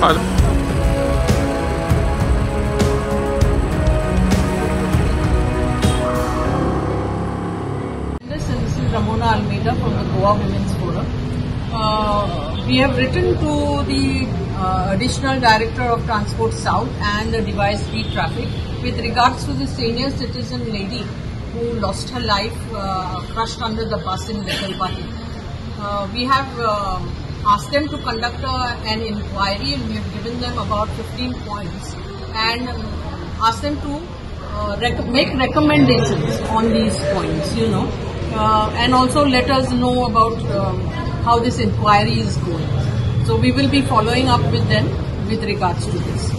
This is Ramona Almeida from the Goa Women's Forum. We have written to the Additional Director of Transport South and the Device Speed Traffic with regards to the senior citizen lady who lost her life crushed under the bus in Betalbatim. We have asked them to conduct an inquiry, and we have given them about 15 points and asked them to make recommendations on these points, and also let us know about how this inquiry is going. So we will be following up with them with regards to this.